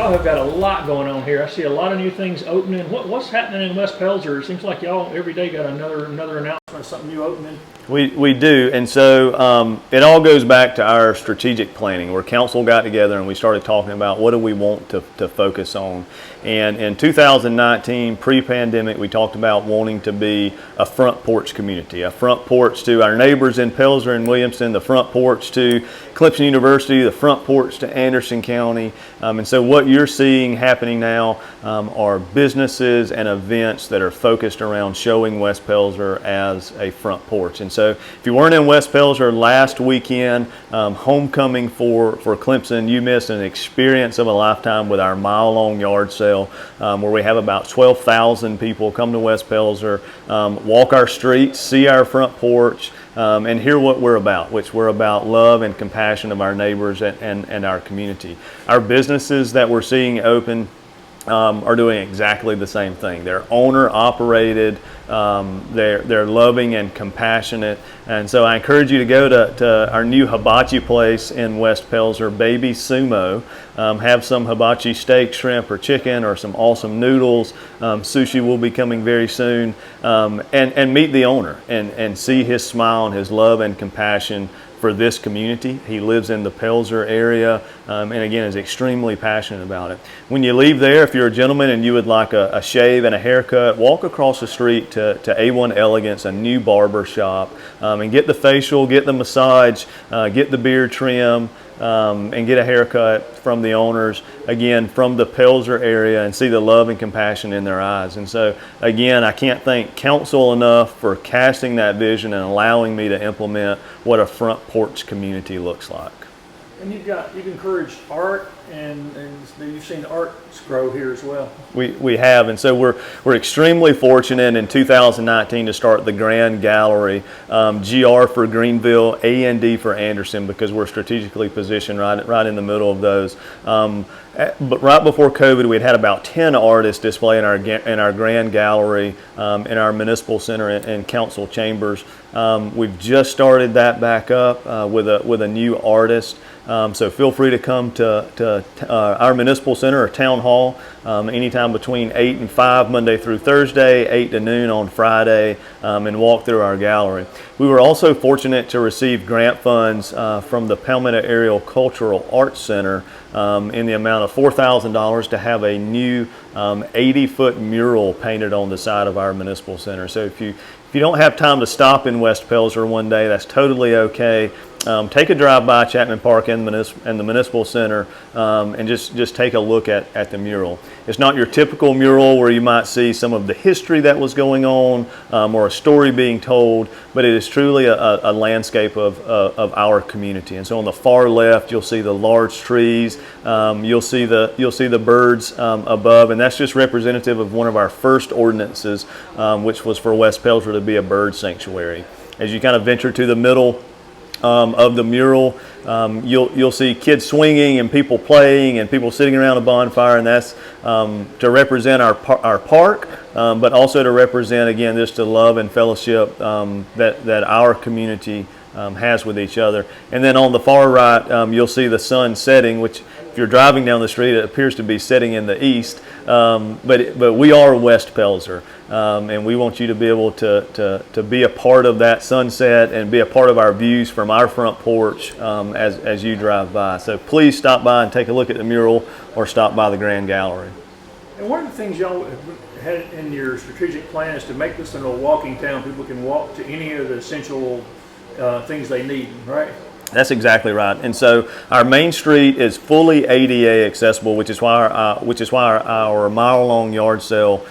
y'all have got a lot going on here. I see a lot of new things opening. What's happening in West Pelzer? It seems like y'all every day got another announcement, something new opening. We do, and so it all goes back to our strategic planning, where council got together and we started talking about what do we want to focus on. And in 2019, pre-pandemic, we talked about wanting to be a front porch community, a front porch to our neighbors in Pelzer and Williamston, the front porch to Clemson University, the front porch to Anderson County. And so what you're seeing happening now are businesses and events that are focused around showing West Pelzer as a front porch. And so if you weren't in West Pelzer last weekend, homecoming for Clemson, you missed an experience of a lifetime with our mile-long yard sale, where we have about 12,000 people come to West Pelzer, walk our streets, see our front porch, and hear what we're about, which we're about love and compassion of our neighbors and our community. Our businesses that we're seeing open are doing exactly the same thing. They're owner operated, they're loving and compassionate, and so I encourage you to go to our new hibachi place in West Pelzer, Baby Sumo. Have some hibachi steak, shrimp, or chicken, or some awesome noodles. Sushi will be coming very soon, and meet the owner and see his smile and his love and compassion for this community. He lives in the Pelzer area, and again is extremely passionate about it. When you leave there, if you're a gentleman and you would like a shave and a haircut, walk across the street to A1 Elegance, a new barber shop, and get the facial, get the massage, get the beard trim, and get a haircut from the owners, again, from the Pelzer area, and see the love and compassion in their eyes. And so, again, I can't thank council enough for casting that vision and allowing me to implement what a front porch community looks like. And you've encouraged art, and you've seen arts grow here as well. We have, and so we're extremely fortunate in 2019 to start the Grand Gallery, GR for Greenville, A&D for Anderson, because we're strategically positioned right in the middle of those. But right before COVID, we had about 10 artists display in our Grand Gallery, in our Municipal Center and Council Chambers. We've just started that back up with a new artist. So feel free to come to our Municipal Center or Town Hall anytime between 8 and 5 Monday through Thursday, 8 to noon on Friday, and walk through our gallery. We were also fortunate to receive grant funds from the Palmetto Area Cultural Arts Center in the amount of $4,000 to have a new 80-foot mural painted on the side of our Municipal Center. So if you don't have time to stop in West Pelzer one day, that's totally okay. Take a drive by Chapman Park and the Municipal Center, and just take a look at the mural. It's not your typical mural where you might see some of the history that was going on or a story being told, but it is truly a landscape of our community. And so on the far left, you'll see the large trees, you'll see the birds above, and that's just representative of one of our first ordinances, which was for West Pelzer to be a bird sanctuary. As you kind of venture to the middle of the mural, you'll see kids swinging and people playing and people sitting around a bonfire, and that's to represent our park, but also to represent, again, just the love and fellowship that our community has with each other. And then on the far right, you'll see the sun setting, which if you're driving down the street, it appears to be setting in the east, but we are West Pelzer. And we want you to be able to be a part of that sunset and be a part of our views from our front porch as you drive by. So please stop by and take a look at the mural or stop by the Grand Gallery. And one of the things y'all had in your strategic plan is to make this into a walking town. People can walk to any of the essential things they need, right? That's exactly right. And so our main street is fully ADA accessible, which is why our mile-long yard sale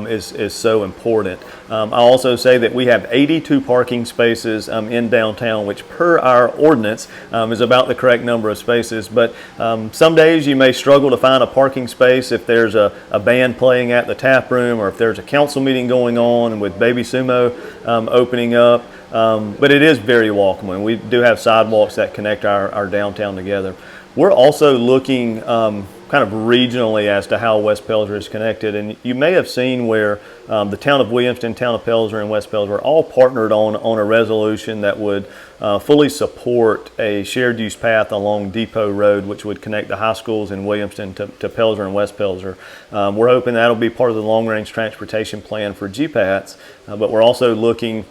is so important. I also say that we have 82 parking spaces in downtown, which per our ordinance is about the correct number of spaces. But some days you may struggle to find a parking space if there's a band playing at the tap room, or if there's a council meeting going on with Baby Sumo opening up. But it is very walkable, and we do have sidewalks that connect our downtown together. We're also looking kind of regionally as to how West Pelzer is connected. And you may have seen where the town of Williamston, town of Pelzer, and West Pelzer all partnered on a resolution that would fully support a shared use path along Depot Road, which would connect the high schools in Williamston to Pelzer and West Pelzer. We're hoping that'll be part of the long-range transportation plan for GPATs, but we're also looking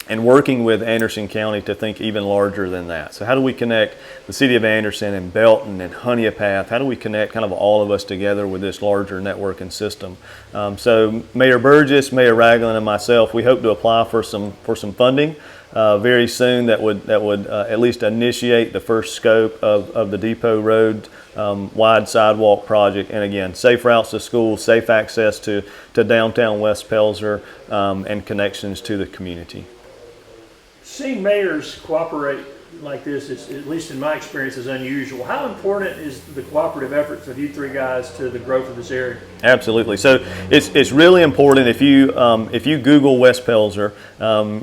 and working with Anderson County to think even larger than that. So how do we connect the city of Anderson and Belton and Honeypath? How do we connect kind of all of us together with this larger network and system? So Mayor Burgess, Mayor Ragland, and myself, we hope to apply for some funding very soon that would at least initiate the first scope of the Depot Road wide sidewalk project. And again, safe routes to schools, safe access to downtown West Pelzer, and connections to the community. Seeing mayors cooperate like this, is, at least in my experience, is unusual. How important is the cooperative efforts of you three guys to the growth of this area? Absolutely. So it's really important. If you Google West Pelzer,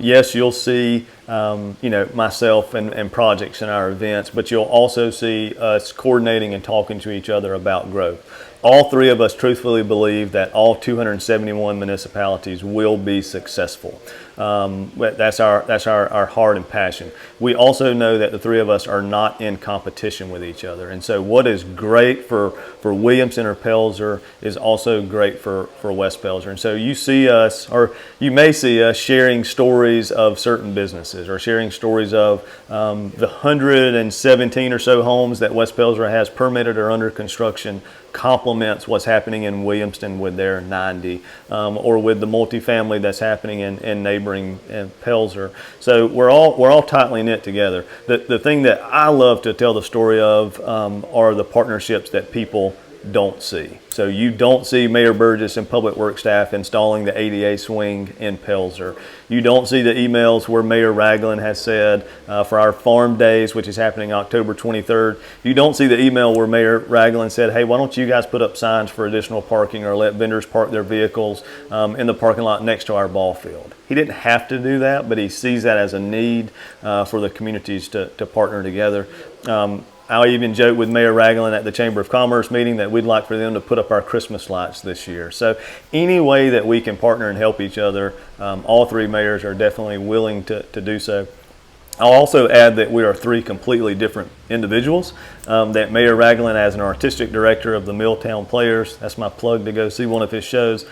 yes, you'll see myself and projects in our events, but you'll also see us coordinating and talking to each other about growth. All three of us truthfully believe that all 271 municipalities will be successful. That's our heart and passion. We also know that the three of us are not in competition with each other. And so what is great for Williamson or Pelzer is also great for West Pelzer. And so you see us, or you may see us, sharing stories of certain businesses, or sharing stories of the 117 or so homes that West Pelzer has permitted or under construction complements what's happening in Williamston with their 90, or with the multifamily that's happening in neighboring Pelzer. So we're all tightly knit together. The thing that I love to tell the story of are the partnerships that people don't see. So you don't see Mayor Burgess and Public Works staff installing the ADA swing in Pelzer. You don't see the emails where Mayor Ragland has said for our farm days, which is happening October 23rd, you don't see the email where Mayor Ragland said, hey, why don't you guys put up signs for additional parking or let vendors park their vehicles in the parking lot next to our ball field. He didn't have to do that, but he sees that as a need for the communities to partner together. I even joked with Mayor Ragland at the Chamber of Commerce meeting that we'd like for them to put up our Christmas lights this year. So any way that we can partner and help each other, all three mayors are definitely willing to do so. I'll also add that we are three completely different individuals. That Mayor Ragland, as an artistic director of the Milltown Players, that's my plug to go see one of his shows,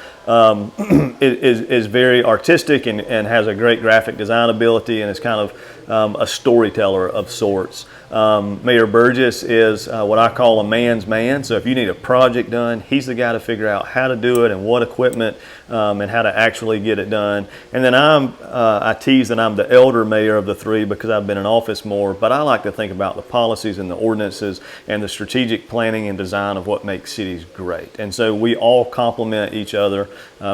is very artistic and has a great graphic design ability, and is kind of a storyteller of sorts. Mayor Burgess is what I call a man's man. So if you need a project done, he's the guy to figure out how to do it and what equipment and how to actually get it done. And then I tease that I'm the elder mayor of the three because I've been in office more, but I like to think about the policies and the ordinances and the strategic planning and design of what makes cities great. And so we all complement each other.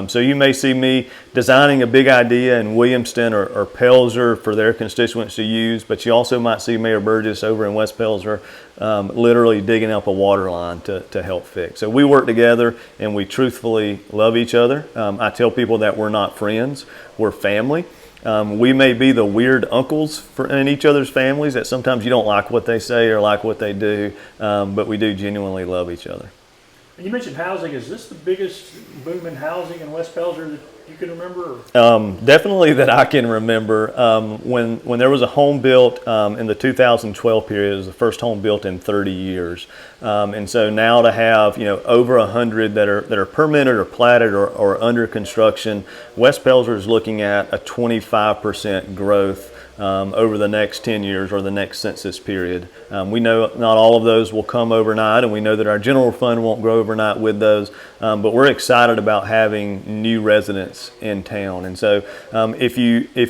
So you may see me designing a big idea in Williamston or Pelzer for their constituents to use, but you also might see Mayor Burgess over in West Pelzer literally digging up a water line to help fix. So we work together and we truthfully love each other. I tell people that we're not friends, we're family. We may be the weird uncles in each other's families that sometimes you don't like what they say or like what they do, but we do genuinely love each other. You mentioned housing. Is this the biggest boom in housing in West Pelzer that you can remember? Definitely that I can remember. When there was a home built in the 2012 period, it was the first home built in 30 years. And so now to have over 100 that are permitted or platted or under construction, West Pelzer is looking at a 25% growth over the next 10 years or the next census period. We know not all of those will come overnight, and we know that our general fund won't grow overnight with those, but we're excited about having new residents in town. And so if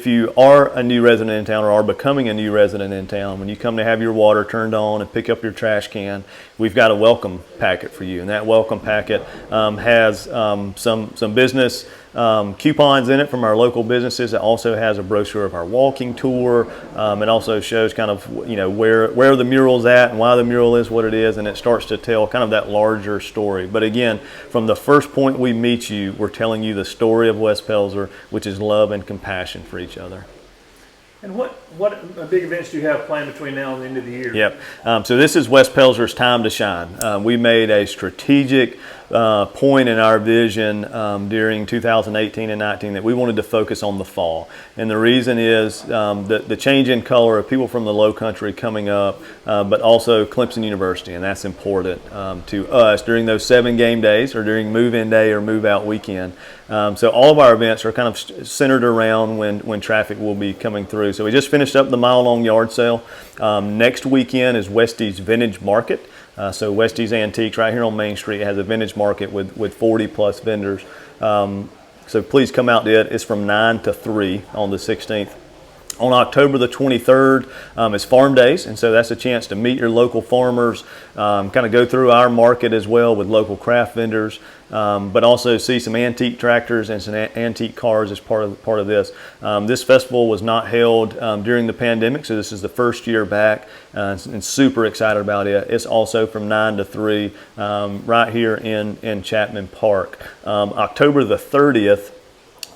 you are a new resident in town or are becoming a new resident in town, when you come to have your water turned on and pick up your trash can, we've got a welcome packet for you. And that welcome packet has some business coupons in it from our local businesses. It also has a brochure of our walking tour. It also shows kind of where the mural's at and why the mural is what it is, and it starts to tell kind of that larger story. But again, from the first point we meet you, we're telling you the story of West Pelzer, which is love and compassion for each other. And what big events do you have planned between now and the end of the year? Yep. So this is West Pelzer's time to shine. We made a strategic point in our vision during 2018 and 19 that we wanted to focus on the fall. And the reason is the change in color of people from the low country coming up, but also Clemson University, and that's important to us during those 7 game days or during move-in day or move-out weekend. So all of our events are kind of centered around when traffic will be coming through. So we just finished up the mile-long yard sale. Next weekend is Westie's Vintage Market. So Westie's Antiques right here on Main Street has a vintage market with 40 plus vendors. So please come out to it. It's from 9 to 3 on the 16th. On October the 23rd is Farm Days, and so that's a chance to meet your local farmers, kind of go through our market as well with local craft vendors, but also see some antique tractors and some antique cars as part of this. This festival was not held during the pandemic, so this is the first year back, and super excited about it. It's also from 9 to 3 right here in Chapman Park. October the 30th,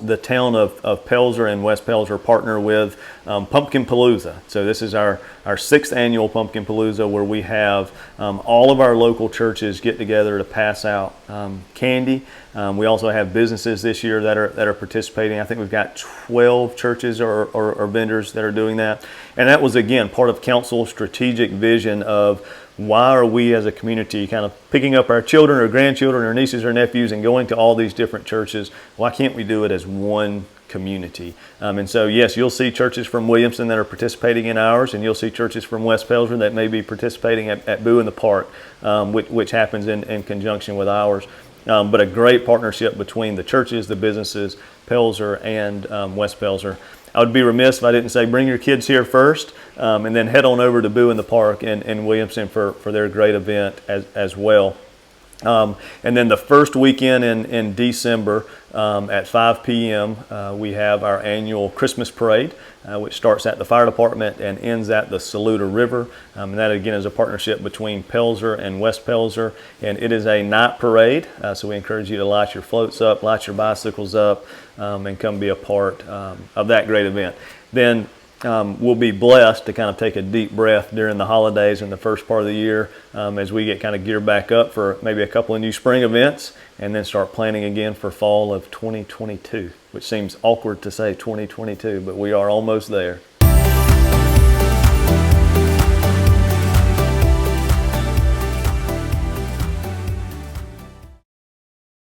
the town of Pelzer and West Pelzer partner with Pumpkin Palooza. So this is our 6th annual Pumpkin Palooza, where we have all of our local churches get together to pass out candy. We also have businesses this year that are participating. I think we've got 12 churches or vendors that are doing that. And that was, again, part of council's strategic vision of why are we as a community kind of picking up our children or grandchildren or nieces or nephews and going to all these different churches? Why can't we do it as one community? And so, yes, you'll see churches from Williamson that are participating in ours, and you'll see churches from West Pelzer that may be participating at Boo in the Park, which happens in conjunction with ours. But a great partnership between the churches, the businesses, Pelzer and West Pelzer. I would be remiss if I didn't say bring your kids here first, and then head on over to Boo in the Park in Williamson for their great event as well. And then the first weekend in December at 5 p.m. We have our annual Christmas parade, which starts at the fire department and ends at the Saluda River. And that again is a partnership between Pelzer and West Pelzer, and it is a night parade. So we encourage you to light your floats up, light your bicycles up, and come be a part of that great event. Then we'll be blessed to kind of take a deep breath during the holidays and the first part of the year as we get kind of geared back up for maybe a couple of new spring events, and then start planning again for fall of 2022, which seems awkward to say 2022, but we are almost there.